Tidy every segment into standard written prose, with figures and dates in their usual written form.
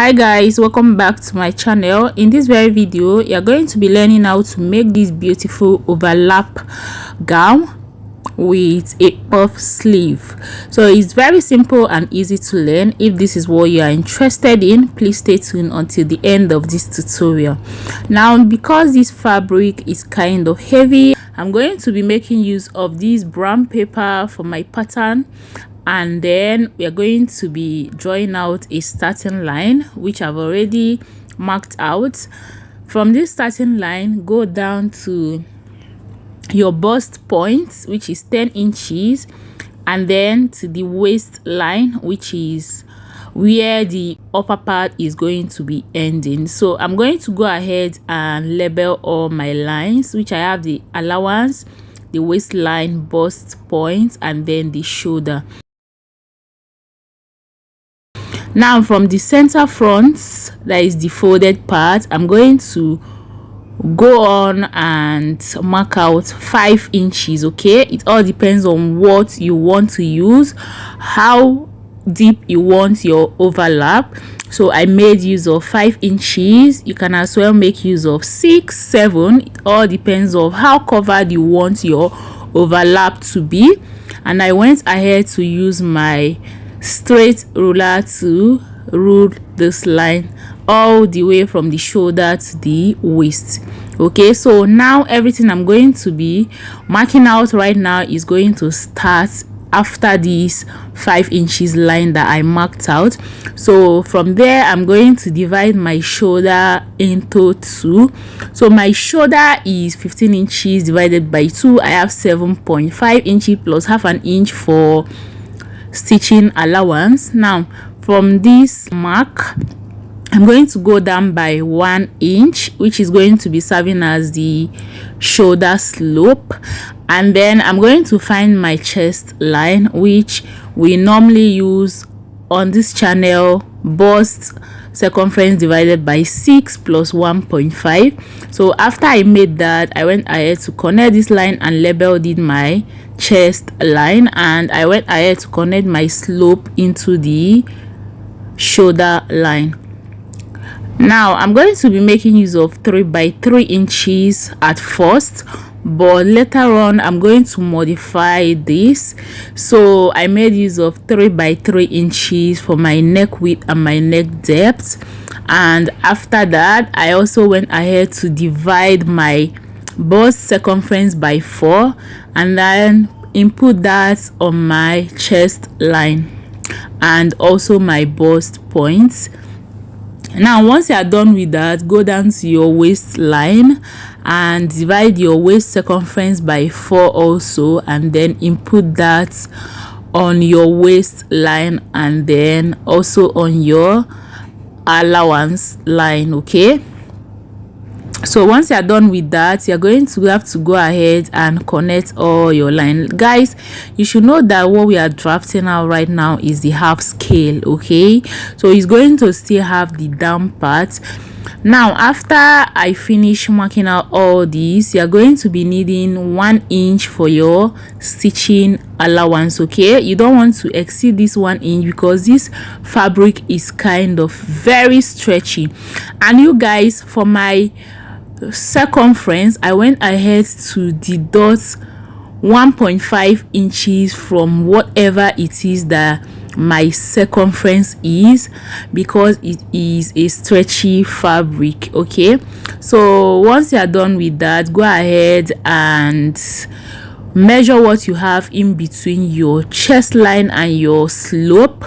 Hi guys, welcome back to my channel. In this very video you're going to be learning how to make this beautiful overlap gown with a puff sleeve. So it's very simple and easy to learn. If this is what you are interested in, please stay tuned until the end of this tutorial. Now, because this fabric is kind of heavy, I'm going to be making use of this brown paper for my pattern, and then we are going to be drawing out a starting line which I've already marked out. From this starting line, go down to your bust point, which is 10 inches, and then to the waistline, which is where the upper part is going to be ending. So I'm going to go ahead and label all my lines, which I have the allowance, the waistline, bust point, and then the shoulder. Now from the center front, that is the folded part, I'm going to go on and mark out 5 inches. Okay, it all depends on what you want to use, how deep you want your overlap. So I made use of 5 inches. You can as well make use of 6, 7. It all depends on how covered you want your overlap to be. And I went ahead to use my straight ruler to rule this line all the way from the shoulder to the waist. Okay, so now everything I'm going to be marking out right now is going to start after this 5 inches line that I marked out. So from there, I'm going to divide my shoulder into 2. So my shoulder is 15 inches divided by 2. I have 7.5 inches plus half an inch for stitching allowance. Now from this mark, I'm going to go down by 1 inch, which is going to be serving as the shoulder slope, and then I'm going to find my chest line, which we normally use on this channel, bust circumference divided by 6 plus 1.5. So after I made that, I went ahead to connect this line and labeled it my chest line, and I went ahead to connect my slope into the shoulder line. Now I'm going to be making use of 3 by 3 inches at first, but later on I'm going to modify this. So I made use of 3 by 3 inches for my neck width and my neck depth, and after that I also went ahead to divide my bust circumference by 4 and then input that on my chest line and also my bust points. Now once you are done with that, go down to your waistline and divide your waist circumference by 4 also, and then input that on your waistline and then also on your allowance line. Okay, so once you are done with that, you're going to have to go ahead and connect all your line. Guys, you should know that what we are drafting out right now is the half scale. Okay, so it's going to still have the down part. Now after I finish marking out all these, you're going to be needing 1 inch for your stitching allowance. Okay, you don't want to exceed this 1 inch because this fabric is kind of very stretchy. And you guys, for my circumference, I went ahead to deduct 1.5 inches from whatever it is that my circumference is, because it is a stretchy fabric. Okay, so once you are done with that, go ahead and measure what you have in between your chest line and your slope.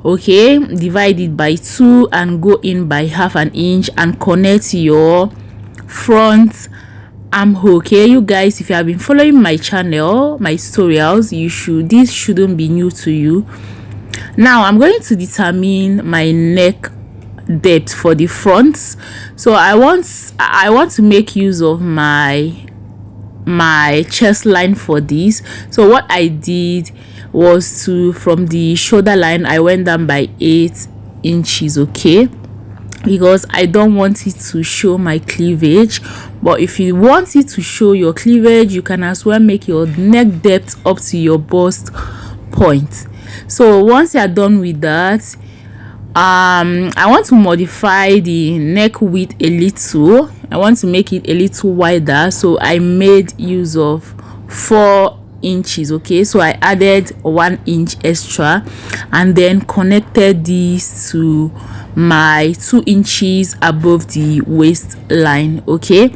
Okay, divide it by 2 and go in by half an inch and connect your front armhole. Okay, you guys, if you have been following my channel, my tutorials, this shouldn't be new to you. Now I'm going to determine my neck depth for the front. So I want to make use of my chest line for this. So what I did was from the shoulder line, I went down by 8 inches. Okay, because I don't want it to show my cleavage. But if you want it to show your cleavage, you can as well make your neck depth up to your bust point. So once you are done with that, I want to modify the neck width a little. I want to make it a little wider, so I made use of 4 inches. Okay, so I added 1 inch extra and then connected these to my 2 inches above the waistline. Okay,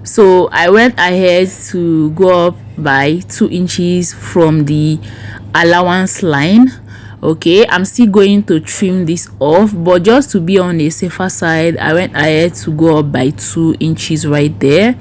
so I went ahead to go up by 2 inches from the allowance line. Okay, I'm still going to trim this off, but just to be on a safer side, I went ahead to go up by 2 inches right there.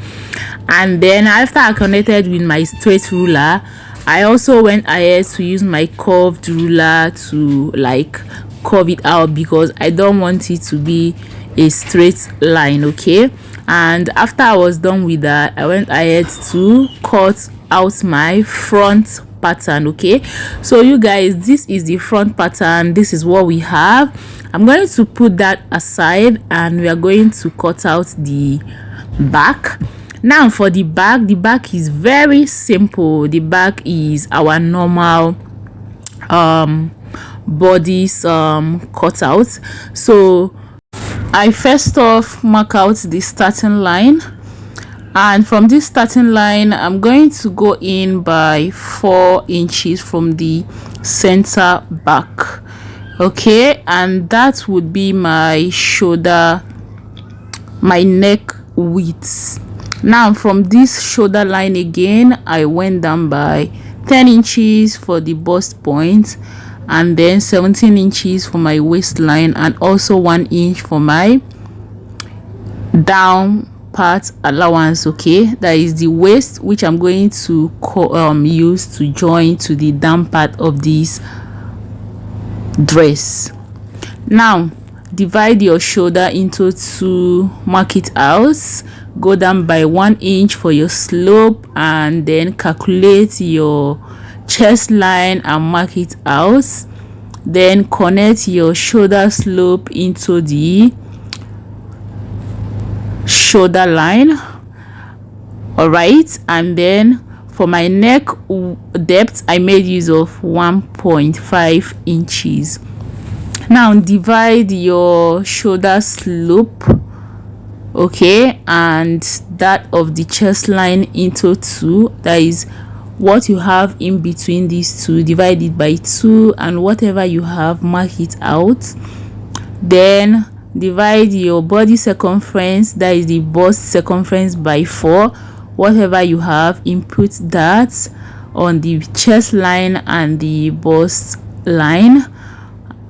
And then after I connected with my straight ruler, I also went ahead to use my curved ruler to like curve it out, because I don't want it to be a straight line. Okay, and after I was done with that, I went ahead to cut out my front pattern. Okay, so you guys, this is the front pattern. This is what we have. I'm going to put that aside and we are going to cut out the back. Now for the back is very simple. The back is our normal bodice cutout. So I first off mark out the starting line, and from this starting line I'm going to go in by 4 inches from the center back. Okay, and that would be my shoulder, my neck width. Now from this shoulder line again, I went down by 10 inches for the bust point, and then 17 inches for my waistline, and also 1 inch for my down part allowance. Okay, that is the waist, which I'm going to use to join to the down part of this dress. Now divide your shoulder into 2, mark it out, go down by 1 inch for your slope, and then calculate your chest line and mark it out. Then connect your shoulder slope into the shoulder line. All right, and then for my neck depth, I made use of 1.5 inches. Now divide your shoulder slope, okay, and that of the chest line into 2. That is what you have in between these two. Divide it by 2, and whatever you have, mark it out. Then divide your body circumference, that is the bust circumference, by 4. Whatever you have, input that on the chest line and the bust line.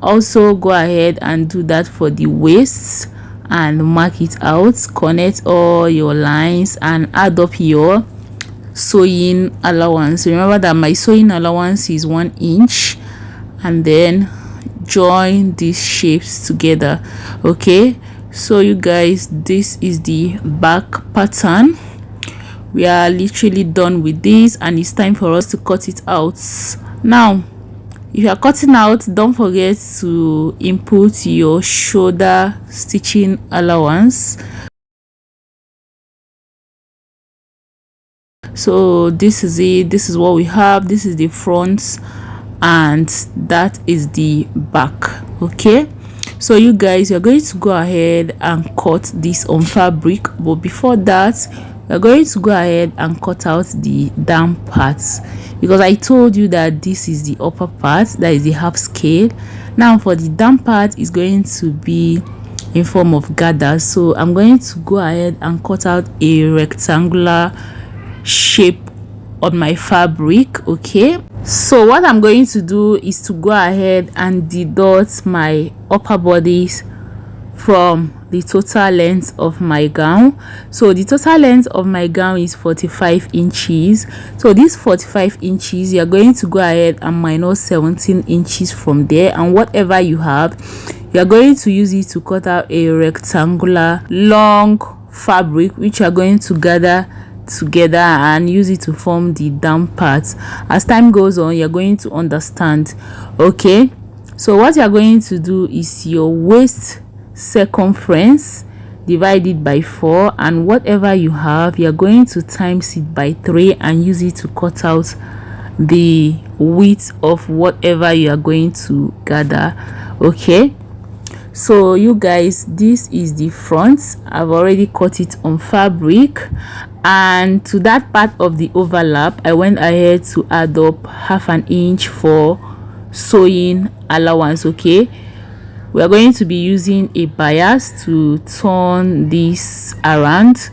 Also go ahead and do that for the waist and mark it out. Connect all your lines and add up your sewing allowance. Remember that my sewing allowance is 1 inch, and then join these shapes together. Okay, so you guys, this is the back pattern. We are literally done with this, and it's time for us to cut it out. Now if you are cutting out, don't forget to input your shoulder stitching allowance. So this is it. This is what we have. This is the front, and that is the back. Okay, so you guys, you're going to go ahead and cut this on fabric, but before that we're going to go ahead and cut out the down parts, because I told you that this is the upper part, that is the half scale. Now for the down part is going to be in form of gathers, so I'm going to go ahead and cut out a rectangular shape on my fabric. Okay, so what I'm going to do is to go ahead and deduct my upper bodice from the total length of my gown. So the total length of my gown is 45 inches. So this 45 inches, you're going to go ahead and minus 17 inches from there, and whatever you have, you're going to use it to cut out a rectangular long fabric, which you're going to gather together and use it to form the down part. As time goes on, you're going to understand. Okay, so what you're going to do is your waist circumference, divide it by 4, and whatever you have, you're going to times it by 3 and use it to cut out the width of whatever you are going to gather. Okay, So you guys, this is the front. I've already cut it on fabric, and to that part of the overlap I went ahead to add up half an inch for sewing allowance. Okay, we are going to be using a bias to turn this around.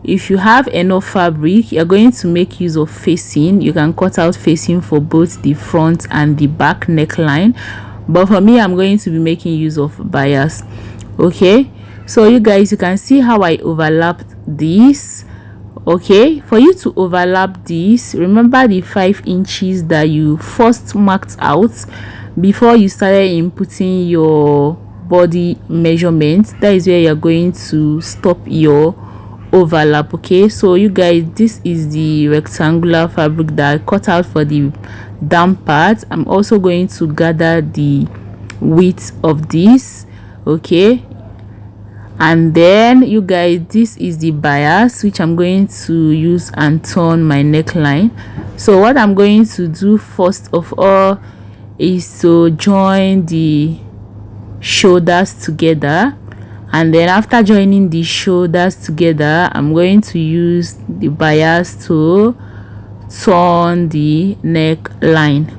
If you have enough fabric, you're going to make use of facing. You can cut out facing for both the front and the back neckline, but for me I'm going to be making use of bias. Okay, so you guys, you can see how I overlapped this. Okay, for you to overlap this, remember the 5 inches that you first marked out before you started inputting your body measurement. That is where you're going to stop your overlap. Okay, so you guys, this is the rectangular fabric that I cut out for the down part. I'm also going to gather the width of this. Okay, and then you guys, this is the bias which I'm going to use and turn my neckline. So what I'm going to do first of all is to join the shoulders together, and then after joining the shoulders together I'm going to use the bias to turn the neckline.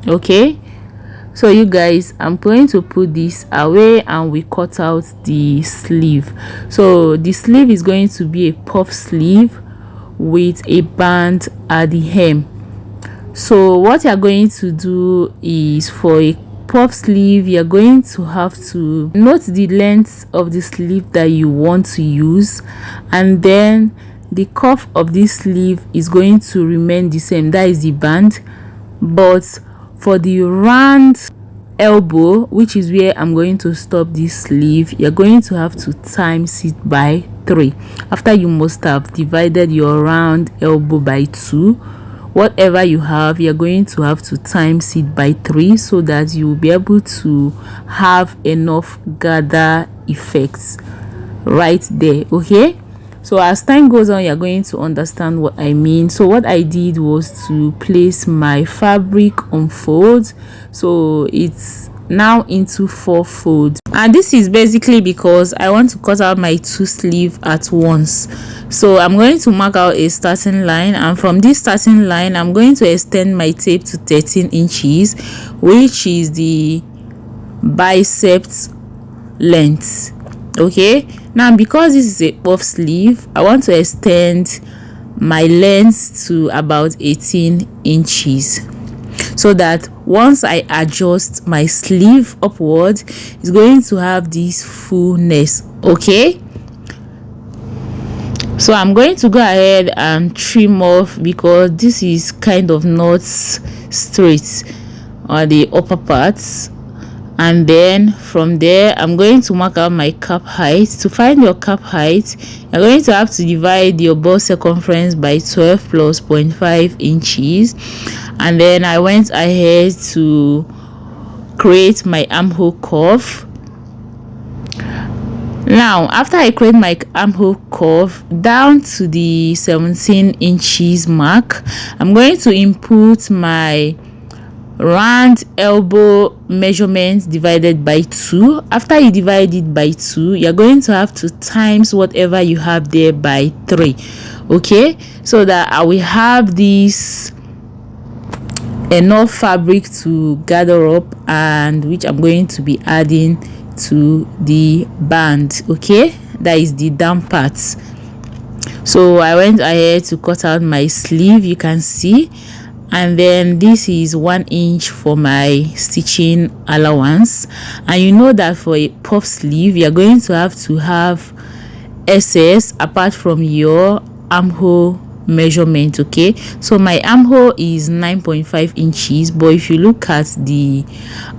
Okay, so you guys, I'm going to put this away and we cut out the sleeve. So the sleeve is going to be a puff sleeve with a band at the hem. So what you're going to do is, for a puff sleeve, you're going to have to note the length of the sleeve that you want to use, and then the cuff of this sleeve is going to remain the same, that is the band. But for the round elbow, which is where I'm going to stop this sleeve, you're going to have to times it by 3. After you must have divided your round elbow by 2, whatever you have, you're going to have to times it by 3 so that you will be able to have enough gather effects right there. Okay, so as time goes on you're going to understand what I mean. So what I did was to place my fabric on folds, so it's now into 4 folds, and this is basically because I want to cut out my 2 sleeves at once. So I'm going to mark out a starting line, and from this starting line I'm going to extend my tape to 13 inches, which is the biceps length. Okay, now because this is a puff sleeve, I want to extend my length to about 18 inches, so that once I adjust my sleeve upward, it's going to have this fullness. Okay, so I'm going to go ahead and trim off because this is kind of not straight on the upper parts. And then from there I'm going to mark out my cap height. To find your cap height, you're going to have to divide your bust circumference by 12 plus 0.5 inches, and then I went ahead to create my armhole curve. Now after I create my armhole curve down to the 17 inches mark, I'm going to input my round elbow measurement divided by 2. After you divide it by 2, you're going to have to times whatever you have there by 3. Okay, so that I will have this enough fabric to gather up, and which I'm going to be adding to the band. Okay, that is the down parts. So I went ahead to cut out my sleeve, you can see, and then this is 1 inch for my stitching allowance. And you know that for a puff sleeve you're going to have excess apart from your armhole measurement. Okay, so my armhole is 9.5 inches, but if you look at the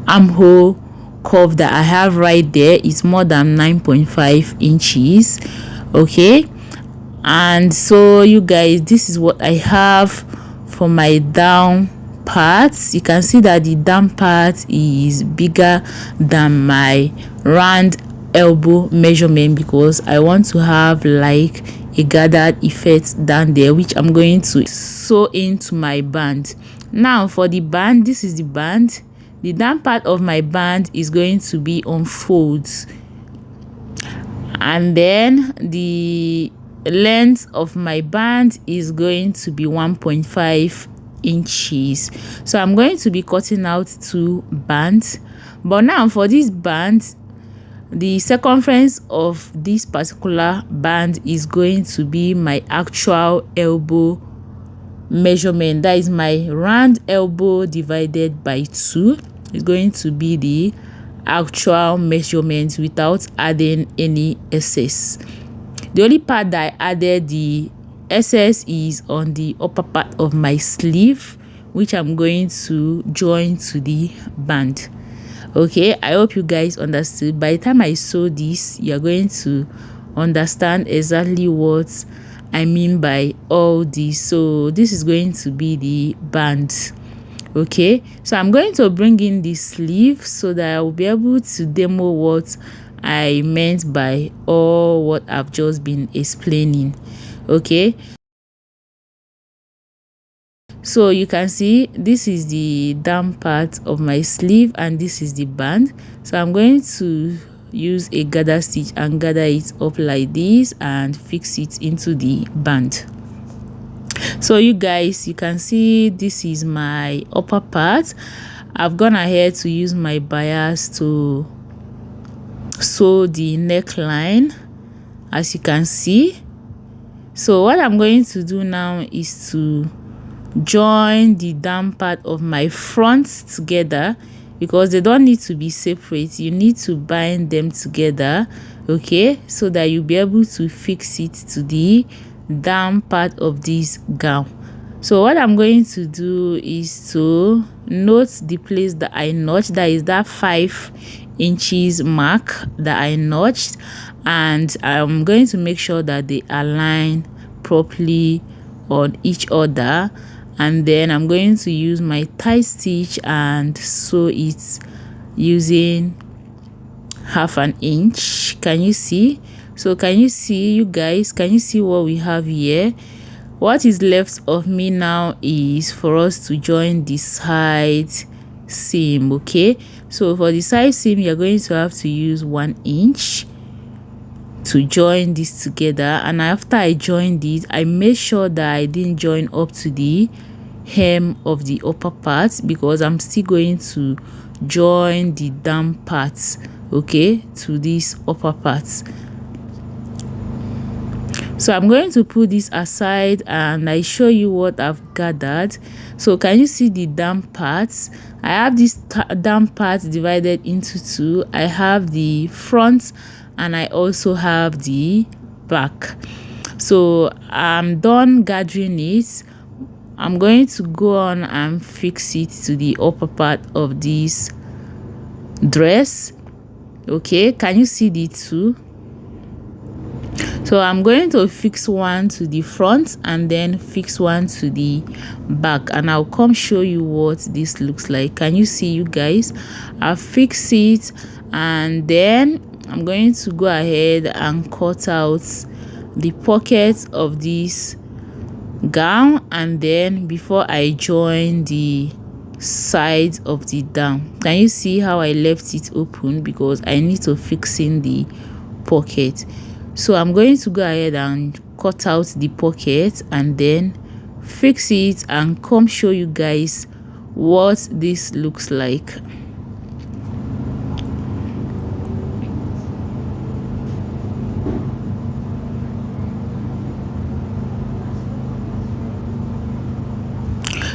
armhole curve that I have right there, it's more than 9.5 inches. Okay, and so you guys, this is what I have for my down parts. You can see that the down part is bigger than my round elbow measurement because I want to have like a gathered effect down there, which I'm going to sew into my band. Now for the band, this is the band. the down part of my band is going to be on folds, and then the length of my band is going to be 1.5 inches. So I'm going to be cutting out 2 bands, but now for this band, the circumference of this particular band is going to be my actual elbow measurement. That is my round elbow divided by 2 is going to be the actual measurement without adding any excess. The only part that I added the excess is on the upper part of my sleeve, which I'm going to join to the band. Okay, I hope you guys understood. By the time I sew this, you're going to understand exactly what I mean by all this. So this is going to be the band. Okay, so I'm going to bring in the sleeve so that I will be able to demo what I meant by all what I've just been explaining. Okay, so you can see this is the down part of my sleeve and this is the band. So I'm going to use a gather stitch and gather it up like this and fix it into the band. So you guys, you can see this is my upper part. I've gone ahead to use my bias to sew the neckline, as you can see. So what I'm going to do now is to join the down part of my front together, because they don't need to be separate. You need to bind them together, okay, so that you'll be able to fix it to the down part of this gown. So what I'm going to do is to note the place that I notched, that is that 5 inches mark that I notched, and I'm going to make sure that they align properly on each other, and then I'm going to use my tie stitch and sew it using 1/2 inch. Can you see? So can you see, you guys, can you see what we have here? What is left of me now is for us to join the side seam. Okay, so for the side seam, you're going to have to use 1 inch to join this together, and after I joined it, I made sure that I didn't join up to the hem of the upper part, because I'm still going to join the down parts, okay, to this upper parts. So I'm going to put this aside and I show you what I've gathered. So can you see the down parts? I have this down part divided into 2. I have the front and I also have the back. So I'm done gathering it. I'm going to go on and fix it to the upper part of this dress. Okay, can you see the 2? So I'm going to fix one to the front and then fix one to the back, and I'll come show you what this looks like. Can you see, you guys? I'll fix it, and then I'm going to go ahead and cut out the pockets of this gown, and then before I join the sides of the down, can you see how I left it open? Because I need to fix in the pocket. So I'm going to go ahead and cut out the pocket and then fix it and come show you guys what this looks like.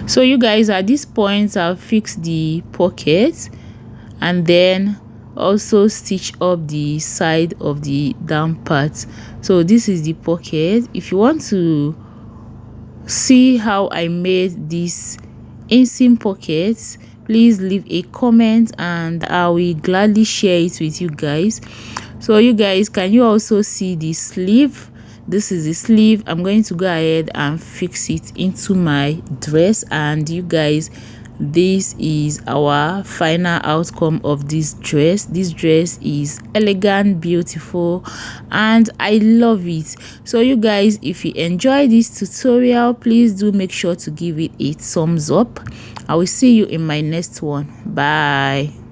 So you guys, at this point I'll fix the pocket and then also stitch up the side of the down part. So this is the pocket. If you want to see how I made this inseam pocket, please leave a comment and I will gladly share it with you guys. So you guys, can you also see the sleeve? This is the sleeve. I'm going to go ahead and fix it into my dress, and you guys, this is our final outcome of this dress. This dress is elegant, beautiful, and I love it. So you guys, if you enjoy this tutorial, please do make sure to give it a thumbs up I will see you in my next one. Bye.